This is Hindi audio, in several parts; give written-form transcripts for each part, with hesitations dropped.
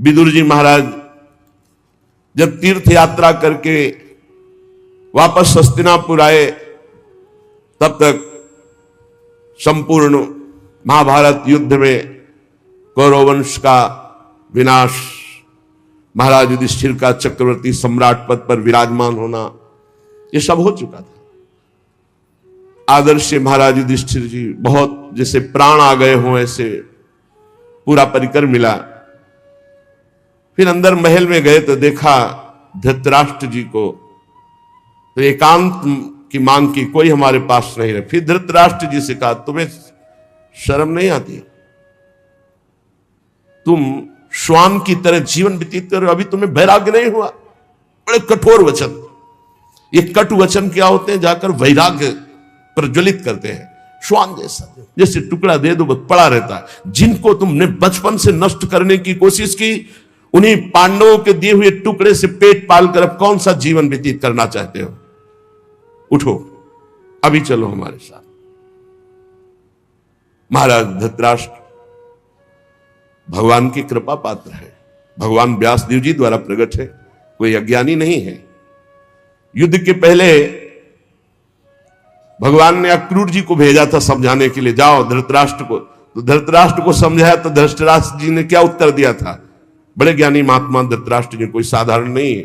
विदुर जी महाराज जब तीर्थ यात्रा करके वापस हस्तिनापुर आए, तब तक संपूर्ण महाभारत युद्ध में कौरव वंश का विनाश, महाराज युधिष्ठिर का चक्रवर्ती सम्राट पद पर विराजमान होना, यह सब हो चुका था। आदर्श महाराज युधिष्ठिर जी बहुत जैसे प्राण आ गए हों ऐसे पूरा परिकर मिला। फिर अंदर महल में गए तो देखा धृतराष्ट्र जी को, तो एकांत की मांग की, कोई हमारे पास नहीं रहे। फिर धृतराष्ट्र जी से कहा, तुम्हें शर्म नहीं आती? तुम श्वान की तरह जीवन व्यतीत कर रहे हो, अभी तुम्हें वैराग्य नहीं हुआ? बड़े कठोर वचन, ये कटु वचन क्या होते हैं? जाकर वैराग्य प्रज्वलित करते हैं। श्वान जैसा, जैसे टुकड़ा दे दो बस पड़ा रहता है। जिनको तुमने बचपन से नष्ट करने की कोशिश की, उन्हीं पांडवों के दिए हुए टुकड़े से पेट पालकर अब कौन सा जीवन व्यतीत करना चाहते हो? उठो, अभी चलो हमारे साथ। महाराज धृतराष्ट्र भगवान की कृपा पात्र है, भगवान व्यासदेव जी द्वारा प्रकट है, कोई अज्ञानी नहीं है। युद्ध के पहले भगवान ने अक्रूर जी को भेजा था समझाने के लिए, जाओ धृतराष्ट्र को। तो धृतराष्ट्र को समझाया तो धृतराष्ट्र जी ने क्या उत्तर दिया था? बड़े ज्ञानी महात्मा धृतराष्ट्र जी, कोई साधारण नहीं है,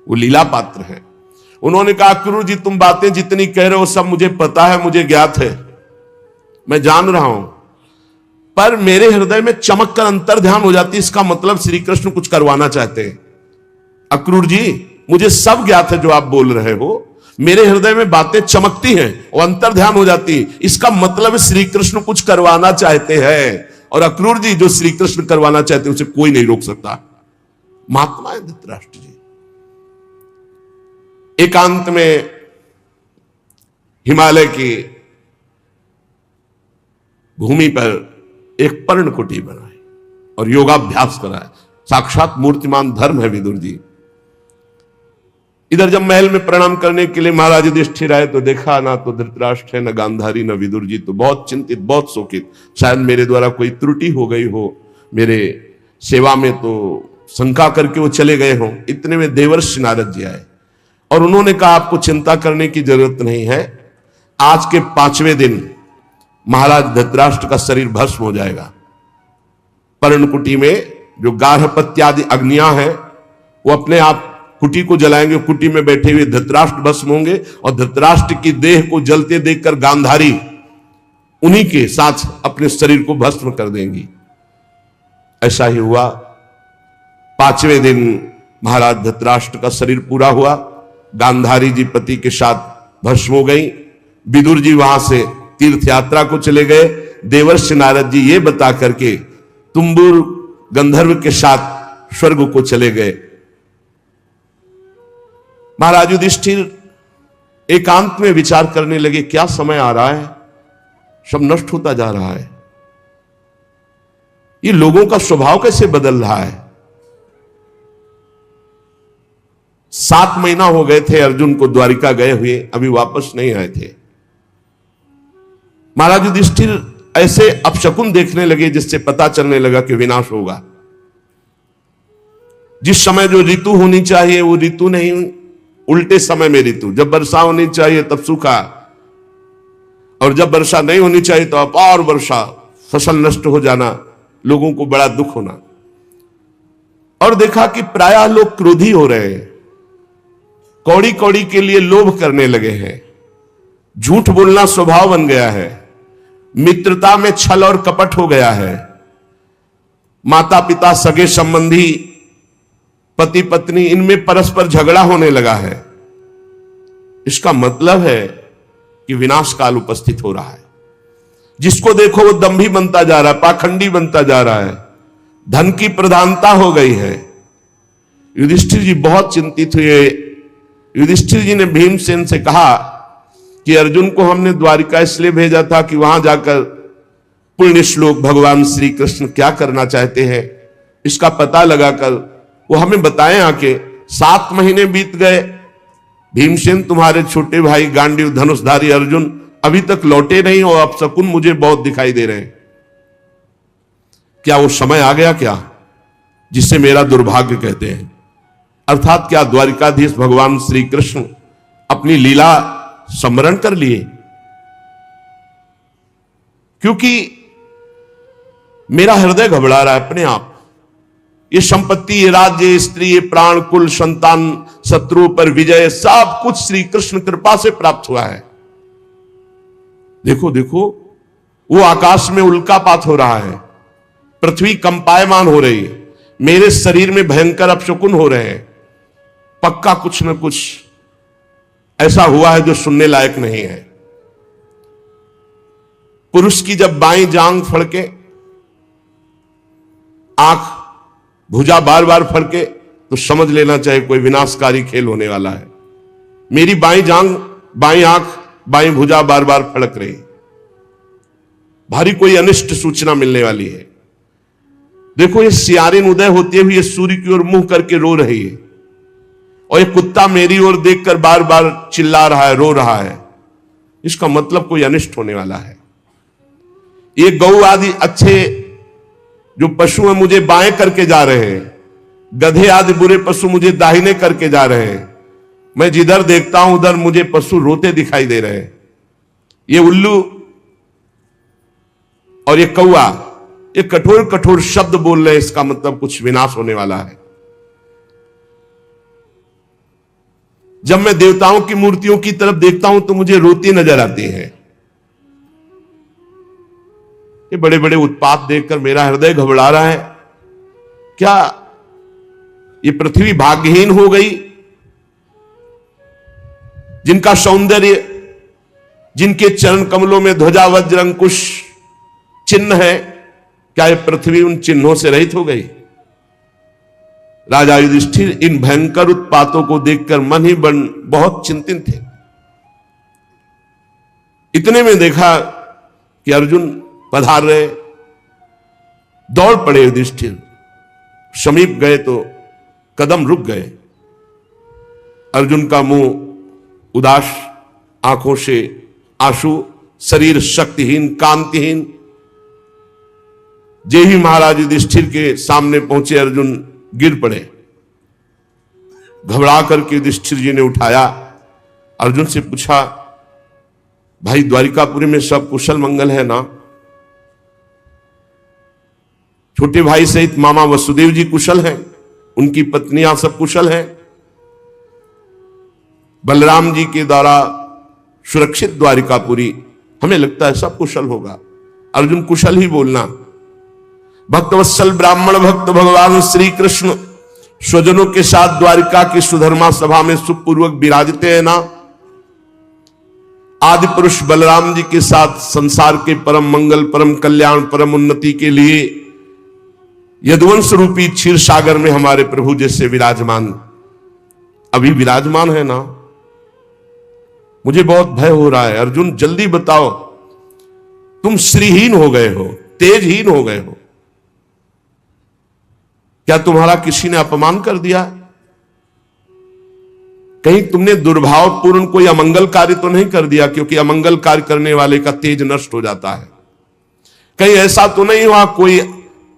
वो लीला पात्र है। उन्होंने कहा, अक्रूर जी तुम बातें जितनी कह रहे हो सब मुझे पता है, मुझे ज्ञात है, मैं जान रहा हूं, पर मेरे हृदय में चमक कर अंतर ध्यान हो जाती, इसका मतलब श्री कृष्ण कुछ करवाना चाहते हैं। अक्रूर जी मुझे सब ज्ञात है जो आप बोल रहे हो, मेरे हृदय में बातें चमकती हैं और अंतर ध्यान हो जाती, इसका मतलब श्री कृष्ण कुछ करवाना चाहते हैं। और अक्रूर जी जो श्री कृष्ण करवाना चाहते हैं उसे कोई नहीं रोक सकता। महात्मा है धृतराष्ट्र जी। एकांत में हिमालय की भूमि पर एक पर्णकुटी बनाई और योगाभ्यास कराए। साक्षात मूर्तिमान धर्म है विदुर जी। इधर जब महल में प्रणाम करने के लिए महाराज युधिष्ठिर आए तो देखा ना तो धृतराष्ट्र है, न गांधारी, न विदुर जी। तो बहुत चिंतित, बहुत शोकित, शायद मेरे द्वारा कोई त्रुटि हो गई हो मेरे सेवा में, तो शंका करके वो चले गए हों। इतने में देवर्षि नारद जी आए और उन्होंने कहा, आपको चिंता करने की जरूरत नहीं है, आज के 5वें दिन महाराज धृतराष्ट्र का शरीर भस्म हो जाएगा। पर्णकुटी में जो गार्हपत्यादि अग्नियां हैं वो अपने आप कुटी को जलाएंगे, कुटी में बैठे हुए धृतराष्ट्र भस्म होंगे और धृतराष्ट्र की देह को जलते देखकर गांधारी उन्हीं के साथ अपने शरीर को भस्म कर देंगी। ऐसा ही हुआ। 5वें दिन महाराज धृतराष्ट्र का शरीर पूरा हुआ, गांधारी जी पति के साथ भस्म हो गई। विदुर जी वहां से तीर्थ यात्रा को चले गए। देवर्षि नारद जी ये बता करके तुम्बुर गंधर्व के साथ स्वर्ग को चले गए। महाराज युधिष्ठिर एकांत में विचार करने लगे, क्या समय आ रहा है, सब नष्ट होता जा रहा है, ये लोगों का स्वभाव कैसे बदल रहा है। 7 महीना हो गए थे अर्जुन को द्वारिका गए हुए, अभी वापस नहीं आए थे। महाराज युधिष्ठिर ऐसे अपशकुन देखने लगे जिससे पता चलने लगा कि विनाश होगा। जिस समय जो ऋतु होनी चाहिए वो ऋतु नहीं, उल्टे समय में ऋतु। जब वर्षा होनी चाहिए तब सूखा, और जब वर्षा नहीं होनी चाहिए तो अपार वर्षा, फसल नष्ट हो जाना, लोगों को बड़ा दुख होना। और देखा कि प्रायः लोग क्रोधी हो रहे हैं, कौड़ी कौड़ी के लिए लोभ करने लगे हैं, झूठ बोलना स्वभाव बन गया है, मित्रता में छल और कपट हो गया है, माता पिता सगे संबंधी पति पत्नी इनमें परस्पर झगड़ा होने लगा है। इसका मतलब है कि विनाश काल उपस्थित हो रहा है। जिसको देखो वो दंभी बनता जा रहा है, पाखंडी बनता जा रहा है, धन की प्रधानता हो गई है। युधिष्ठिर जी बहुत चिंतित हुए। युधिष्ठिर जी ने भीमसेन से कहा कि अर्जुन को हमने द्वारिका इसलिए भेजा था कि वहां जाकर पुण्य श्लोक भगवान श्री कृष्ण क्या करना चाहते हैं इसका पता लगाकर वो हमें बताएं आके। 7 महीने बीत गए, भीमसेन तुम्हारे छोटे भाई गांडीव धनुषधारी अर्जुन अभी तक लौटे नहीं और अपशकुन मुझे बहुत दिखाई दे रहे हैं। क्या वो समय आ गया क्या? जिसे मेरा दुर्भाग्य कहते हैं। अर्थात क्या द्वारिकाधीश भगवान श्री कृष्ण अपनी लीला स्मरण कर लिए? क्योंकि मेरा हृदय घबरा रहा है अपने आप। ये संपत्ति, ये राज्य, ये स्त्री, ये प्राण, कुल, संतान, शत्रु पर विजय, सब कुछ श्री कृष्ण कृपा से प्राप्त हुआ है। देखो देखो, वो आकाश में उल्कापात हो रहा है, पृथ्वी कंपायमान हो रही है, मेरे शरीर में भयंकर अपशकुन हो रहे हैं। पक्का कुछ न कुछ ऐसा हुआ है जो सुनने लायक नहीं है। पुरुष की जब बाईं जांग फड़के, आंख, भुजा बार बार फड़के, तो समझ लेना चाहिए कोई विनाशकारी खेल होने वाला है। मेरी बाईं जांग, बाईं आंख, बाईं भुजा बार बार फड़क रही, भारी कोई अनिष्ट सूचना मिलने वाली है। देखो, ये सियारिन उदय होते हुए सूर्य की ओर मुंह करके रो रही है, और ये कुत्ता मेरी ओर देखकर बार बार चिल्ला रहा है, रो रहा है। इसका मतलब कोई अनिष्ट होने वाला है। ये गौ आदि अच्छे जो पशु हैं मुझे बाएं करके जा रहे हैं, गधे आदि बुरे पशु मुझे दाहिने करके जा रहे हैं। मैं जिधर देखता हूं उधर मुझे पशु रोते दिखाई दे रहे हैं। ये उल्लू और ये कौआ, ये कठोर कठोर शब्द बोल रहे हैं, इसका मतलब कुछ विनाश होने वाला है। जब मैं देवताओं की मूर्तियों की तरफ देखता हूं तो मुझे रोती नजर आती हैं। ये बड़े बड़े उत्पात देखकर मेरा हृदय घबरा रहा है। क्या ये पृथ्वी भाग्यहीन हो गई? जिनका सौंदर्य, जिनके चरण कमलों में ध्वजा वज्र अंकुश चिन्ह है, क्या ये पृथ्वी उन चिन्हों से रहित हो गई? राजा युधिष्ठिर इन भयंकर उत्पातों को देखकर मन ही बहुत चिंतित थे। इतने में देखा कि अर्जुन पधार रहे। दौड़ पड़े युधिष्ठिर, समीप गए तो कदम रुक गए। अर्जुन का मुंह उदास, आंखों से आंसू, शरीर शक्तिहीन, कांतिहीन। जे ही महाराज युधिष्ठिर के सामने पहुंचे, अर्जुन गिर पड़े। घबरा करके युधिष्ठिर जी ने उठाया, अर्जुन से पूछा, भाई द्वारिकापुरी में सब कुशल मंगल है ना? छोटे भाई सहित मामा वसुदेव जी कुशल हैं, उनकी पत्नियां सब कुशल हैं, बलराम जी के द्वारा सुरक्षित द्वारिकापुरी, हमें लगता है सब कुशल होगा। अर्जुन कुशल ही बोलना। भक्तवत्सल ब्राह्मण भक्त भगवान श्री कृष्ण स्वजनों के साथ द्वारिका की सुधर्मा सभा में सुखपूर्वक विराजते हैं ना? आदि पुरुष बलराम जी के साथ संसार के परम मंगल, परम कल्याण, परम उन्नति के लिए यदुवंश रूपी क्षीर सागर में हमारे प्रभु जैसे विराजमान, अभी विराजमान है ना? मुझे बहुत भय हो रहा है। अर्जुन जल्दी बताओ, तुम श्रीहीन हो गए हो, तेजहीन हो गए हो। क्या तुम्हारा किसी ने अपमान कर दिया? कहीं तुमने दुर्भावपूर्ण कोई अमंगल कार्य तो नहीं कर दिया? क्योंकि अमंगल कार्य करने वाले का तेज नष्ट हो जाता है। कहीं ऐसा तो नहीं हुआ कोई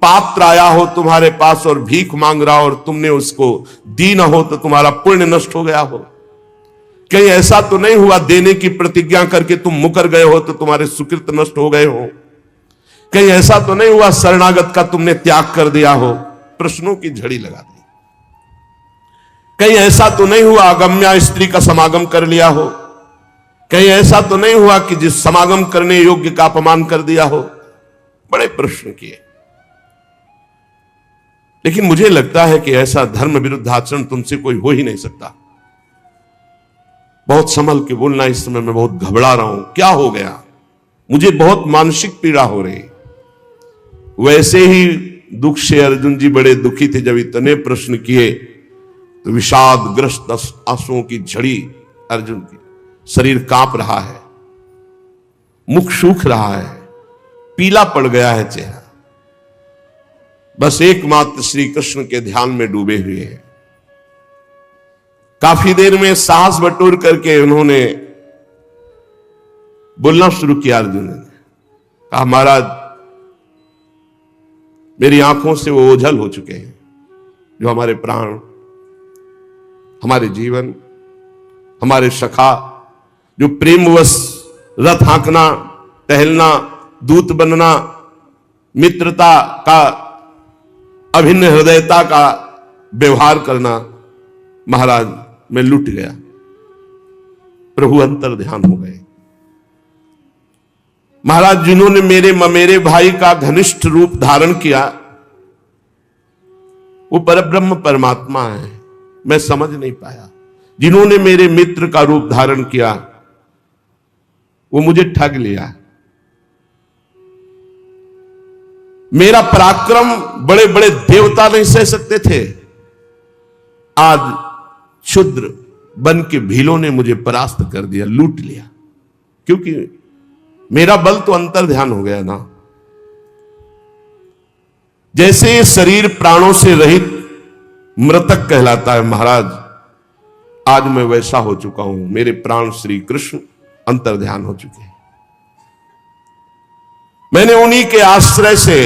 पात्र आया हो तुम्हारे पास और भीख मांग रहा हो और तुमने उसको दी ना हो तो तुम्हारा पुण्य नष्ट हो गया हो? कहीं ऐसा तो नहीं हुआ देने की प्रतिज्ञा करके तुम मुकर गए हो तो तुम्हारे सुकृत नष्ट हो गए हो? कहीं ऐसा तो नहीं हुआ शरणागत का तुमने त्याग कर दिया हो? प्रश्नों की झड़ी लगा दी। कहीं ऐसा तो नहीं हुआ अगम्या स्त्री का समागम कर लिया हो? कहीं ऐसा तो नहीं हुआ कि जिस समागम करने योग्य का अपमान कर दिया हो? बड़े प्रश्न किए। लेकिन मुझे लगता है कि ऐसा धर्म विरुद्ध आचरण तुमसे कोई हो ही नहीं सकता। बहुत संभल के बोलना, इस समय मैं बहुत घबरा रहा हूं। क्या हो गया? मुझे बहुत मानसिक पीड़ा हो रही। वैसे ही दुख से अर्जुन जी बड़े दुखी थे। जब इतने प्रश्न किए तो विषादग्रस्त आंसुओं की झड़ी अर्जुन की, शरीर कांप रहा है, मुख सूख रहा है, पीला पड़ गया है चेहरा। बस एकमात्र श्री कृष्ण के ध्यान में डूबे हुए हैं। काफी देर में साहस बटोर करके उन्होंने बोलना शुरू किया। अर्जुन ने कहा, महाराज मेरी आंखों से वो ओझल हो चुके हैं, जो हमारे प्राण, हमारे जीवन, हमारे सखा, जो प्रेमवश रथ हाँकना, टहलना, दूत बनना, मित्रता का, अभिन्न हृदयता का व्यवहार करना, महाराज मैं लुट गया। प्रभु अंतर ध्यान हो गए। महाराज जिन्होंने मेरे भाई का घनिष्ठ रूप धारण किया, वो परब्रह्म परमात्मा है। मैं समझ नहीं पाया। जिन्होंने मेरे मित्र का रूप धारण किया, वो मुझे ठग लिया। मेरा पराक्रम बड़े बड़े देवता नहीं सह सकते थे, आज क्षुद्र बन के भीलों ने मुझे परास्त कर दिया, लूट लिया। क्योंकि मेरा बल तो अंतर ध्यान हो गया ना। जैसे शरीर प्राणों से रहित मृतक कहलाता है महाराज, आज मैं वैसा हो चुका हूं। मेरे प्राण श्री कृष्ण अंतर ध्यान हो चुके हैं। मैंने उन्हीं के आश्रय से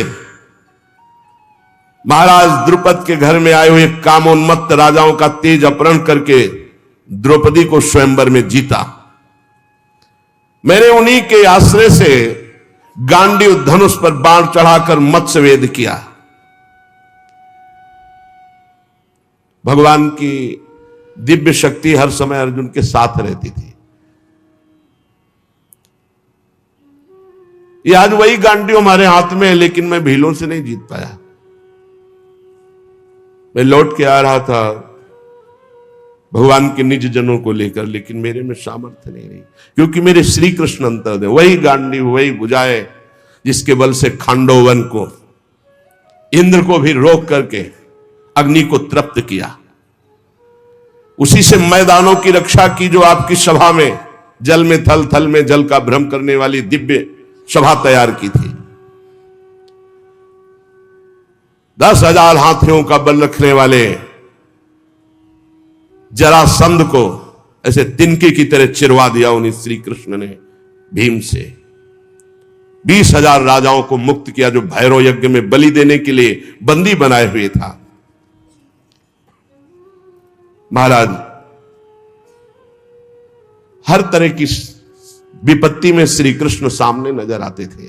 महाराज द्रुपद के घर में आए हुए कामोन्मत्त राजाओं का तेज अपहरण करके द्रौपदी को स्वयंवर में जीता। मैंने उन्हीं के आश्रय से गांडीव धनुष पर बाण चढ़ाकर मत्स्यवेद किया। भगवान की दिव्य शक्ति हर समय अर्जुन के साथ रहती थी। ये आज वही गांडीव हमारे हाथ में है, लेकिन मैं भीलों से नहीं जीत पाया। मैं लौट के आ रहा था भगवान के निज जनों को लेकर, लेकिन मेरे में सामर्थ्य नहीं रही, क्योंकि मेरे श्री कृष्ण अंतर है। वही गांडीव, वही भुजाएं जिसके बल से खांडोवन को, इंद्र को भी रोक करके अग्नि को तृप्त किया। उसी से मैदानों की रक्षा की जो आपकी सभा में जल में थल, थल में जल का भ्रम करने वाली दिव्य सभा तैयार की थी। 10,000 हाथियों का बल रखने वाले जरासंध को ऐसे तिनके की तरह चिरवा दिया उन्हीं श्री कृष्ण ने भीम से। 20,000 राजाओं को मुक्त किया जो भैरव यज्ञ में बलि देने के लिए बंदी बनाए हुए था। महाराज हर तरह की विपत्ति में श्री कृष्ण सामने नजर आते थे।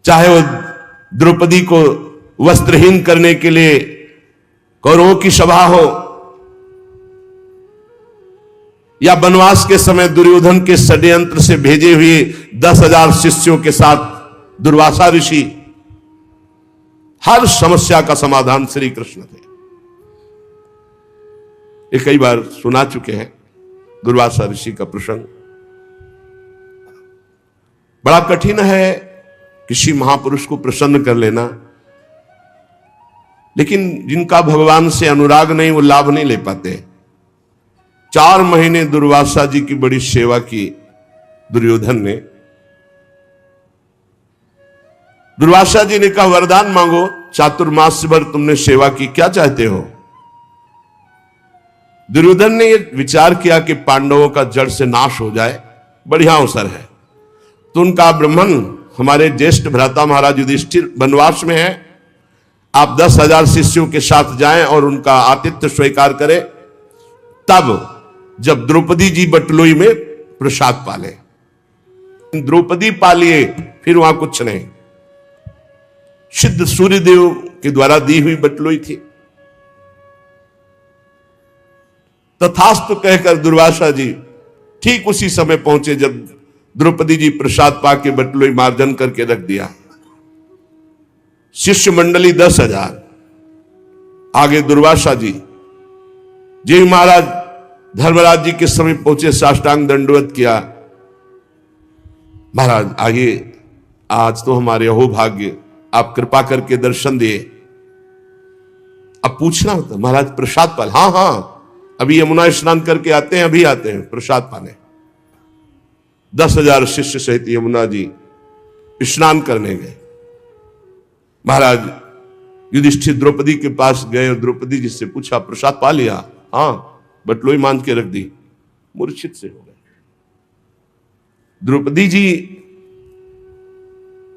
चाहे वो द्रौपदी को वस्त्रहीन करने के लिए कौरवों की सभा हो, या वनवास के समय दुर्योधन के षड्यंत्र से भेजे हुए 10,000 शिष्यों के साथ दुर्वासा ऋषि, हर समस्या का समाधान श्री कृष्ण थे। ये कई बार सुना चुके हैं दुर्वासा ऋषि का प्रसंग। बड़ा कठिन है किसी महापुरुष को प्रसन्न कर लेना, लेकिन जिनका भगवान से अनुराग नहीं वो लाभ नहीं ले पाते। 4 महीने दुर्वासा जी की बड़ी सेवा की दुर्योधन ने। दुर्वासा जी ने कहा वरदान मांगो, चातुर्मास भर तुमने सेवा की, क्या चाहते हो? दुर्योधन ने यह विचार किया कि पांडवों का जड़ से नाश हो जाए, बढ़िया अवसर है। तो उनका ब्राह्मण हमारे ज्येष्ठ भ्राता महाराज युधिष्ठिर वनवास में है, आप 10,000 शिष्यों के साथ जाएं और उनका आतिथ्य स्वीकार करें। तब जब द्रौपदी जी बटलोई में प्रसाद पाले, द्रौपदी पालिए फिर वहां कुछ नहीं। सिद्ध सूर्यदेव के द्वारा दी हुई बटलोई थी। तथास्तु कहकर दुर्वासा जी ठीक उसी समय पहुंचे जब द्रौपदी जी प्रसाद पाके बटलोई मार्जन करके रख दिया। शिष्य मंडली 10,000 आगे दुर्वासा जी। जी महाराज धर्मराज जी के समीप पहुंचे, साष्टांग दंडवत किया। महाराज आगे, आज तो हमारे अहोभाग्य, आप कृपा करके दर्शन दिए। अब पूछना होता महाराज प्रसाद पाल? हाँ हाँ, अभी यमुना स्नान करके आते हैं, अभी आते हैं प्रसाद पाने। 10,000 शिष्य सहित यमुना जी स्नान करने गए। महाराज युधिष्ठिर द्रौपदी के पास गए और द्रौपदी जी से पूछा प्रसाद पा लिया? हाँ, बटलोई मान के रख दी। मूर्छित से हो गए। द्रौपदी जी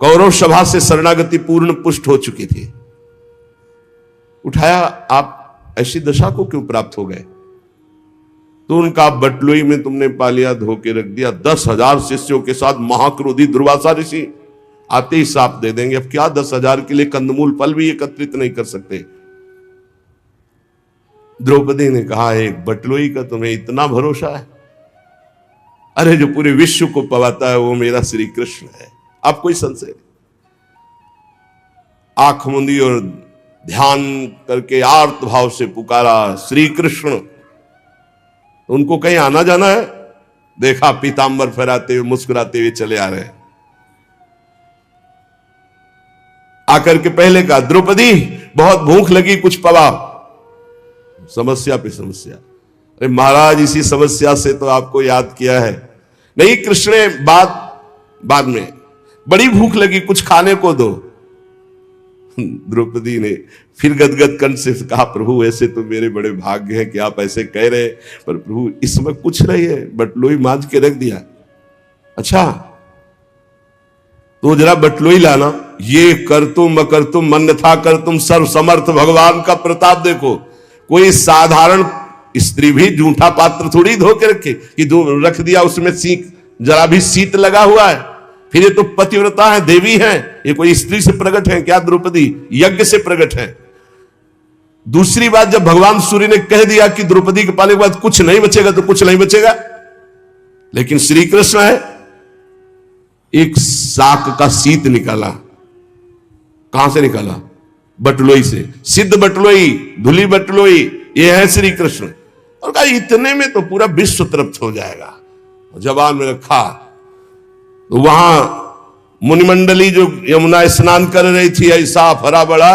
कौरव सभा से शरणागति पूर्ण पुष्ट हो चुकी थी। उठाया, आप ऐसी दशा को क्यों प्राप्त हो गए? तो उनका बटलोई में तुमने पा लिया, धो के रख दिया। 10,000 शिष्यों के साथ महाक्रोधी दुर्वासा ऋषि आते ही साप दे देंगे। अब क्या 10,000 के लिए कंदमूल फल भी एकत्रित नहीं कर सकते? द्रौपदी ने कहा, एक बटलोई का तुम्हें इतना भरोसा है? अरे जो पूरे विश्व को पवाता है वो मेरा श्री कृष्ण है, आप कोई संशय नहीं। आंख मूंदी और ध्यान करके आर्त भाव से पुकारा, श्री कृष्ण। उनको कहीं आना जाना है? देखा पीतांबर फहराते हुए मुस्कुराते हुए चले आ रहे हैं। आकर के पहले कहा, द्रौपदी बहुत भूख लगी, कुछ पवा। समस्या पे समस्या। अरे महाराज, इसी समस्या से तो आपको याद किया है। नहीं कृष्ण ने बाद में, बड़ी भूख लगी, कुछ खाने को दो। द्रौपदी ने फिर गदगद कंठ से कहा, प्रभु ऐसे तो मेरे बड़े भाग्य हैं कि आप ऐसे कह रहे, पर प्रभु इस समय कुछ नहीं है, बटलोई मांझ के रख दिया। अच्छा तो जरा बटलोई लाना। ये कर तुम अकर तुम अन्यथा कर तुम, सर्व समर्थ भगवान का प्रताप देखो। कोई साधारण स्त्री भी जूठा पात्र थोड़ी धो के रखे कि दो रख दिया, उसमें जरा भी शीत लगा हुआ है। फिर ये तो पतिव्रता है, देवी है, ये कोई स्त्री से प्रकट है क्या? द्रौपदी यज्ञ से प्रकट है। दूसरी बात, जब भगवान सूर्य ने कह दिया कि द्रौपदी के पाने के बाद कुछ नहीं बचेगा, तो कुछ नहीं बचेगा। लेकिन श्री कृष्ण है, एक साक का शीत निकाला। कहां से निकाला? बटलोई से। सिद्ध बटलोई, धुली बटलोई, ये है श्री कृष्ण। और कहा इतने में तो पूरा विश्व तृप्त हो जाएगा। जबान में रखा तो वहां मुनिमंडली जो यमुना स्नान कर रही थी, ऐसा भरा बड़ा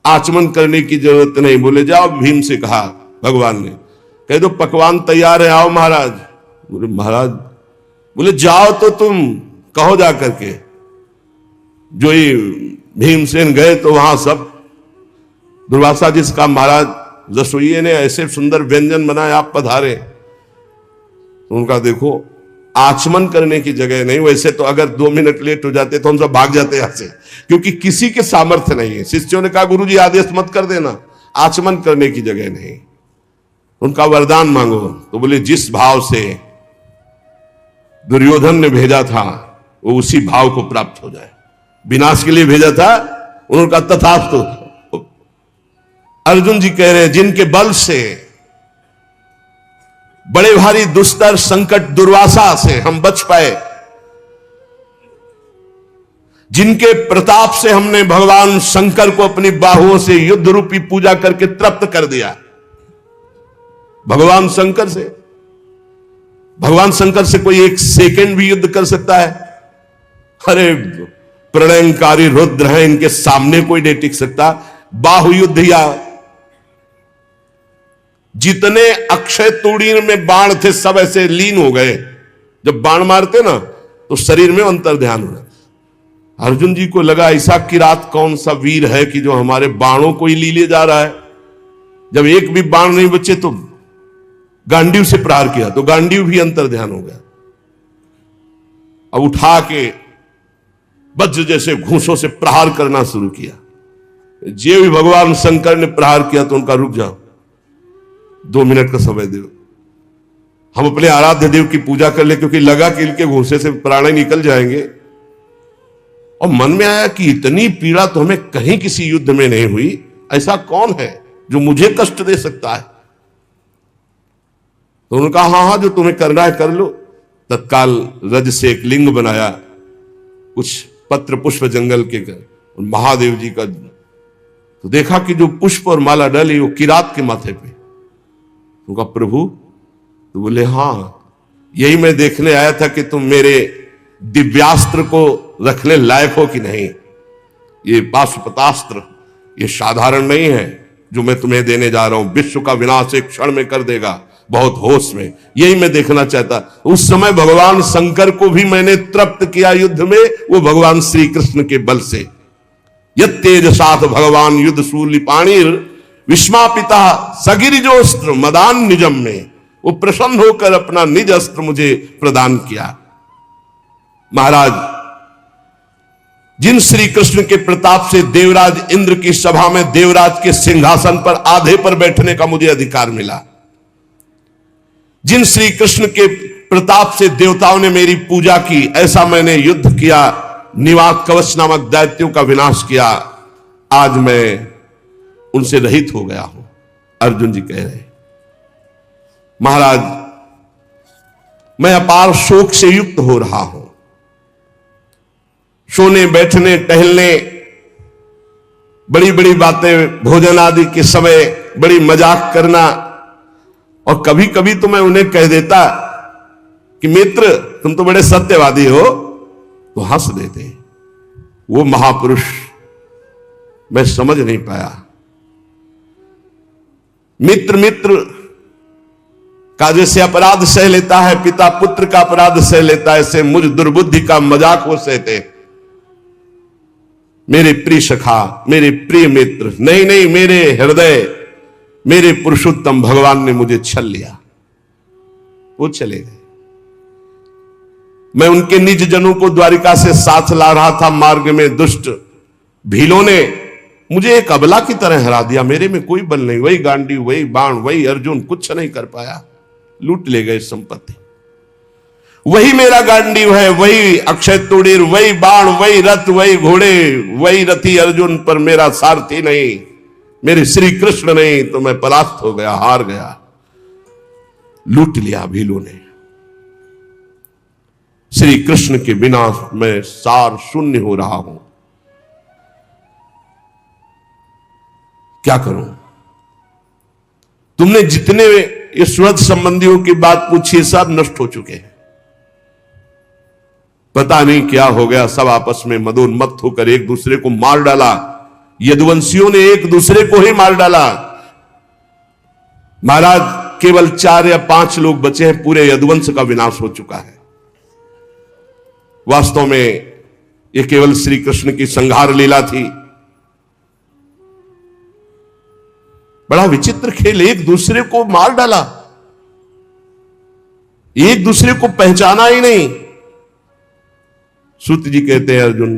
आचमन करने की जरूरत नहीं। बोले जाओ, भीम से कहा भगवान ने, कह दो पकवान तैयार है, आओ महाराज। बोले महाराज, बोले जाओ तो तुम कहो जा करके। जो ही भीमसेन गए तो वहां सब दुर्वासा जी से कहा, महाराज रसोइये ने ऐसे सुंदर व्यंजन बनाए, आप पधारे। तो उनका देखो आचमन करने की जगह नहीं। वैसे तो अगर 2 मिनट लेट हो जाते तो हम सब भाग जाते यहां से, क्योंकि किसी के सामर्थ्य नहीं है। शिष्यों ने कहा, गुरुजी आदेश मत कर देना, आचमन करने की जगह नहीं। उनका वरदान मांगो। तो बोले जिस भाव से दुर्योधन ने भेजा था वो उसी भाव को प्राप्त हो जाए। विनाश के लिए भेजा था, उनका तथास्तु। अर्जुन जी कह रहे हैं, जिनके बल से बड़े भारी दुस्तर संकट दुर्वासा से हम बच पाए, जिनके प्रताप से हमने भगवान शंकर को अपनी बाहुओं से युद्ध रूपी पूजा करके तृप्त कर दिया। भगवान शंकर से कोई एक सेकंड भी युद्ध कर सकता है? अरे प्रलयंकारी रुद्र हैं, इनके सामने कोई नहीं टिक सकता। बाहु युद्ध या जितने अक्षय तूड़ी में बाण थे सब ऐसे लीन हो गए। जब बाण मारते ना तो शरीर में अंतर ध्यान हो जाता। अर्जुन जी को लगा ऐसा किरात कौन सा वीर है कि जो हमारे बाणों को ही लीले जा रहा है। जब एक भी बाण नहीं बचे तो गांडीव से प्रहार किया तो गांडीव भी अंतर ध्यान हो गया। अब उठा के वज्र जैसे घूंसों से प्रहार करना शुरू किया। जे भी भगवान शंकर ने प्रहार किया तो उनका रुक जाओ, 2 मिनट का समय दो, हम अपने आराध्य देव की पूजा कर ले, क्योंकि लगा कि इनके घूंसे से प्राण निकल जाएंगे। और मन में आया कि इतनी पीड़ा तो हमें कहीं किसी युद्ध में नहीं हुई, ऐसा कौन है जो मुझे कष्ट दे सकता है? तो उन्होंने कहा, हाँ हाँ जो तुम्हें करना है कर लो। तत्काल रज से एक लिंग बनाया, कुछ पत्र पुष्प जंगल के कर महादेव जी का। तो देखा कि जो पुष्प और माला डाली वो किरात के माथे पे। उनका प्रभु? तो बोले हाँ, यही मैं देखने आया था कि तुम मेरे दिव्यास्त्र को रखने लायक हो कि नहीं। ये पाशुपतास्त्र ये साधारण नहीं है जो मैं तुम्हें देने जा रहा हूं, विश्व का विनाश एक क्षण में कर देगा, बहुत होश में। यही मैं देखना चाहता। उस समय भगवान शंकर को भी मैंने तृप्त किया युद्ध में, वो भगवान श्री कृष्ण के बल से। यत् तेज साथ भगवान युद्ध शूल पाणिर विस्मापिता सगिरिजोस्त्र मदान निजम में, वो प्रसन्न होकर अपना निज अस्त्र मुझे प्रदान किया। महाराज जिन श्री कृष्ण के प्रताप से देवराज इंद्र की सभा में देवराज के सिंहासन पर आधे पर बैठने का मुझे अधिकार मिला, जिन श्री कृष्ण के प्रताप से देवताओं ने मेरी पूजा की, ऐसा मैंने युद्ध किया, निवाक कवच नामक दैत्यों का विनाश किया, आज मैं उनसे रहित हो गया हूं। अर्जुन जी कह रहे, महाराज मैं अपार शोक से युक्त हो रहा हूं। सोने बैठने टहलने, बड़ी बड़ी बातें, भोजन आदि के समय बड़ी मजाक करना, और कभी कभी तो मैं उन्हें कह देता कि मित्र तुम तो बड़े सत्यवादी हो, तो हंस देते। वो महापुरुष मैं समझ नहीं पाया। मित्र मित्र का जैसे अपराध सह लेता है, पिता पुत्र का अपराध सह लेता है, ऐसे मुझ दुर्बुद्धि का मजाक वो सहते। मेरे प्रिय सखा, मेरे प्रिय मित्र, नहीं नहीं, मेरे हृदय, मेरे पुरुषोत्तम भगवान ने मुझे छल लिया, वो चले गए। मैं उनके निज जनों को द्वारिका से साथ ला रहा था, मार्ग में दुष्ट भीलों ने मुझे एक अबला की तरह हरा दिया। मेरे में कोई बल नहीं, वही गांडी, वही बाण, वही अर्जुन, कुछ नहीं कर पाया, लूट ले गए संपत्ति। वही मेरा गांडीव है, वही अक्षय तुड़ीर, वही बाण, वही रथ, वही घोड़े, वही रथी अर्जुन, पर मेरा सारथी नहीं, मेरे श्री कृष्ण नहीं, तो मैं परास्त हो गया, हार गया, लूट लिया भीलों ने। श्री कृष्ण के बिना मैं सार शून्य हो रहा हूं, क्या करूं? तुमने जितने ये सुहृद संबंधियों की बात पूछी, सब नष्ट हो चुके हैं। पता नहीं क्या हो गया, सब आपस में मदोन्मत्त होकर एक दूसरे को मार डाला। यदुवंशियों ने एक दूसरे को ही मार डाला। महाराज केवल 4 या 5 लोग बचे हैं, पूरे यदुवंश का विनाश हो चुका है। वास्तव में यह केवल श्री कृष्ण की संहार लीला थी। बड़ा विचित्र खेल, एक दूसरे को मार डाला, एक दूसरे को पहचाना ही नहीं। सूत जी कहते हैं अर्जुन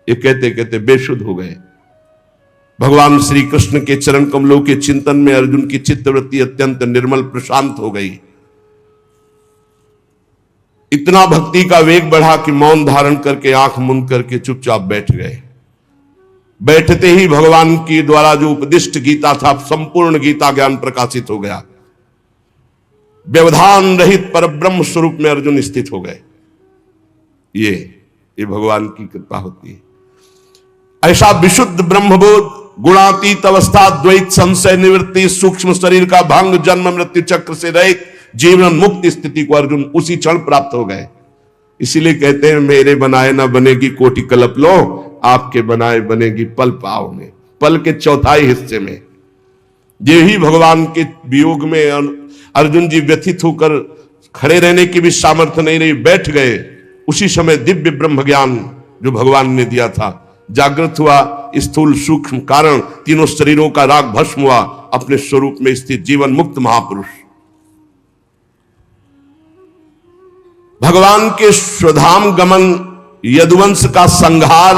ये कहते कहते बेशुद्ध हो गए। भगवान श्री कृष्ण के चरण कमलों के चिंतन में अर्जुन की चित्तवृत्ति अत्यंत निर्मल प्रशांत हो गई। इतना भक्ति का वेग बढ़ा कि मौन धारण करके आंख मूंद करके चुपचाप बैठ गए। बैठते ही भगवान की द्वारा जो उपदिष्ट गीता था, संपूर्ण गीता ज्ञान प्रकाशित हो गया। व्यवधान रहित परब्रह्म स्वरूप में अर्जुन स्थित हो गए। ये भगवान की कृपा होती है। ऐसा विशुद्ध ब्रह्मबोध, गुणातीत अवस्था, द्वैत संशय निवृत्ति, सूक्ष्म शरीर का भंग, जन्म मृत्यु चक्र से रहित जीवन मुक्त स्थिति को अर्जुन उसी क्षण प्राप्त हो गए। इसीलिए कहते हैं मेरे बनाए ना बनेगी कोटि कल्प लो, आपके बनाए बनेगी पल पाव में। पल के चौथाई हिस्से में ये ही भगवान के वियोग में अर्जुन जी व्यथित होकर खड़े रहने की भी सामर्थ्य नहीं रही, बैठ गए। उसी समय दिव्य ब्रह्म ज्ञान जो भगवान ने दिया था जागृत हुआ। स्थूल सूक्ष्म कारण तीनों शरीरों का राग भस्म हुआ। अपने स्वरूप में स्थित जीवन मुक्त महापुरुष भगवान के स्वधाम गमन, यदुवंश का संहार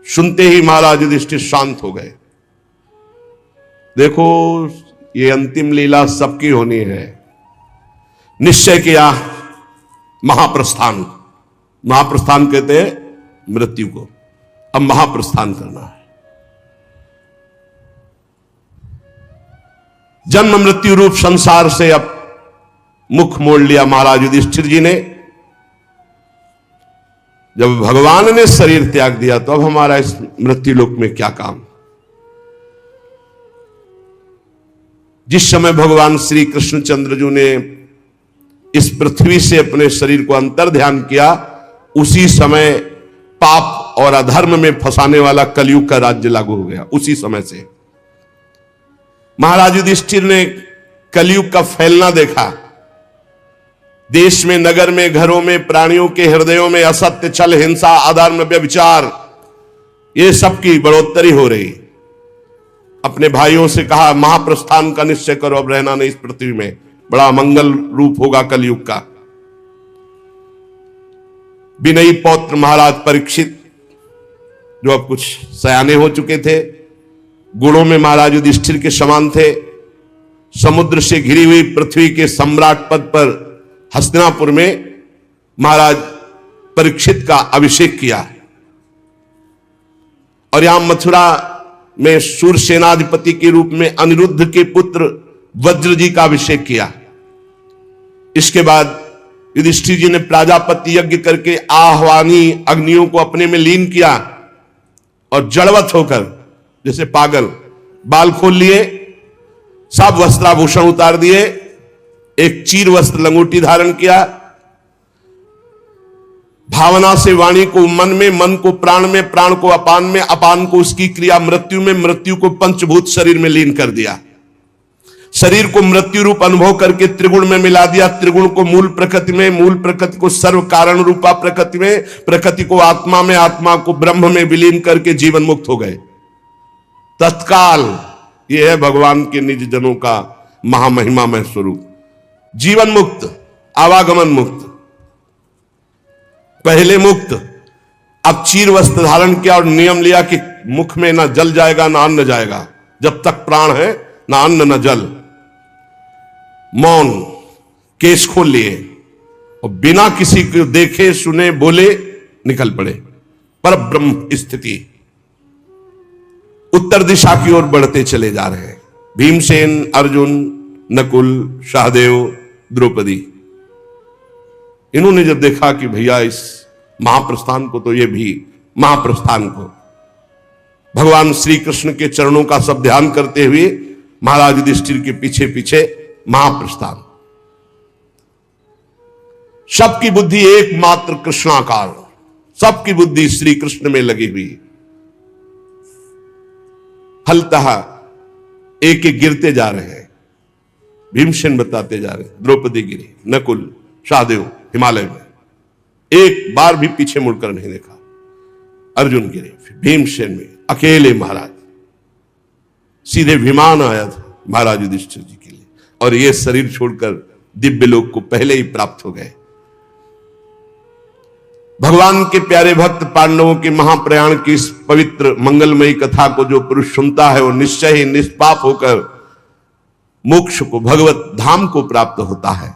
सुनते ही महाराज युधिष्ठिर शांत हो गए। देखो ये अंतिम लीला सबकी होनी है। निश्चय किया महाप्रस्थान। महाप्रस्थान कहते हैं मृत्यु को, अब महाप्रस्थान करना है। जन्म मृत्यु रूप संसार से अब मुख मोड़ लिया महाराज युधिष्ठिर जी ने। जब भगवान ने शरीर त्याग दिया तो अब हमारा इस मृत्यु लोक में क्या काम। जिस समय भगवान श्री कृष्णचंद्र जी ने इस पृथ्वी से अपने शरीर को अंतर ध्यान किया, उसी समय पाप और अधर्म में फंसाने वाला कलयुग का राज्य लागू हो गया। उसी समय से महाराज युधिष्ठिर ने कलयुग का फैलना देखा। देश में, नगर में, घरों में, प्राणियों के हृदयों में असत्य, छल, हिंसा, अधर्म, व्यभिचार, ये सब की बढ़ोतरी हो रही। अपने भाइयों से कहा महाप्रस्थान का निश्चय करो, अब रहना नहीं इस पृथ्वी में, बड़ा मंगल रूप होगा कलयुग का। विनयी पौत्र महाराज परीक्षित जो अब कुछ सयाने हो चुके थे, गुणों में महाराज युधिष्ठिर के समान थे। समुद्र से घिरी हुई पृथ्वी के सम्राट पद पर हस्तिनापुर में महाराज परीक्षित का अभिषेक किया और यहां मथुरा में सूरसेनाधिपति के रूप में अनिरुद्ध के पुत्र वज्र जी का अभिषेक किया। इसके बाद युधिष्ठिर जी ने प्राजापति यज्ञ करके आह्वानी अग्नियों को अपने में लीन किया और जड़वत होकर जैसे पागल बाल खोल लिए, सब वस्त्राभूषण उतार दिए, एक चीर वस्त्र लंगोटी धारण किया, भावना से वाणी को मन में, मन को प्राण में, प्राण को अपान में, अपान को उसकी क्रिया मृत्यु में, मृत्यु को पंचभूत शरीर में लीन कर दिया। शरीर को मृत्यु रूप अनुभव करके त्रिगुण में मिला दिया, त्रिगुण को मूल प्रकृति में, मूल प्रकृति को सर्व कारण रूपा प्रकृति में, प्रकृति को आत्मा में, आत्मा को ब्रह्म में विलीन करके जीवन मुक्त हो गए तत्काल। यह है भगवान के निज जनों का महामहिमामय स्वरूप। जीवन मुक्त, आवागमन मुक्त, पहले मुक्त, अब चीर वस्त्र धारण किया और नियम लिया कि मुख में ना जल जाएगा ना अन्न जाएगा, जब तक प्राण है ना अन्न न जल। मौन, केस खोल लिए और बिना किसी को देखे सुने बोले निकल पड़े। पर ब्रह्म स्थिति, उत्तर दिशा की ओर बढ़ते चले जा रहे हैं। भीमसेन, अर्जुन, नकुल, सहदेव, द्रौपदी, इन्होंने जब देखा कि भैया इस महाप्रस्थान को, तो ये भी महाप्रस्थान को भगवान श्री कृष्ण के चरणों का सब ध्यान करते हुए महाराज युधिष्ठिर के पीछे पीछे महाप्रस्थान। सबकी बुद्धि एकमात्र कृष्णाकार, सबकी बुद्धि श्री कृष्ण में लगी हुई। फलतः एक एक गिरते जा रहे हैं। भीमसेन बताते जा रहे हैं, द्रौपदी गिरी, नकुल, सहदेव हिमालय में, एक बार भी पीछे मुड़कर नहीं देखा। अर्जुन गिरे, फिर भीमसेन में अकेले महाराज, सीधे विमान आया था महाराज युधिष्ठिर जी के लिए, और ये शरीर छोड़कर दिव्य लोक को पहले ही प्राप्त हो गए। भगवान के प्यारे भक्त पांडवों के महाप्रयाण की इस पवित्र मंगलमयी कथा को जो पुरुष सुनता है, वो निश्चय ही निष्पाप होकर मोक्ष को, भगवत धाम को प्राप्त होता है।